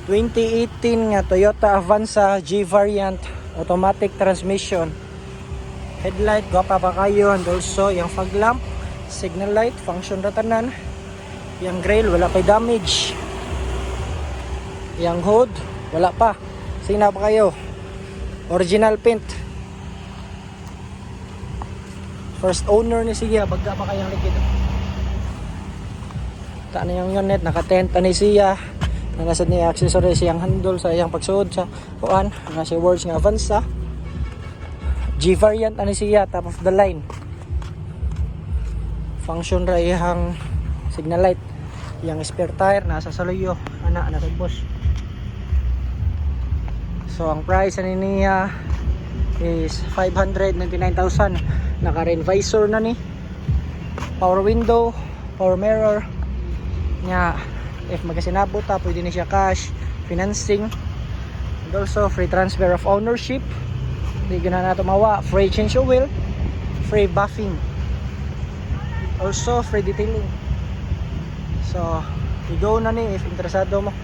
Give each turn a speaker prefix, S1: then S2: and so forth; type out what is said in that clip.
S1: 2018 nga Toyota Avanza G variant, automatic transmission. Headlight gwapa pa kayo, and also yung fog lamp, signal light function ratanan. Yung grill wala kay damage. Yung hood wala pa, sina pa kayo, original paint. First owner ni siya, bagga pa kayang likid. Ta na yung unit, naka-tent ni siya. Nanasad niya accessories siyang handle sa iyang pagsuod sa kuan, nga si words nga Avanza G variant ani siya, top of the line. Function ra iyang signal light, iyang spare tire nasa saluyo, nasa boss. So ang price ani niya is 599,000. Naka-rain visor na ni, power window, power mirror nya. If magasinabot ta, pwede na siya cash, financing, and also free transfer of ownership. Hindi gana nato mawa, free change of oil, free buffing, also free detailing. So i-go na ni if interesado mo.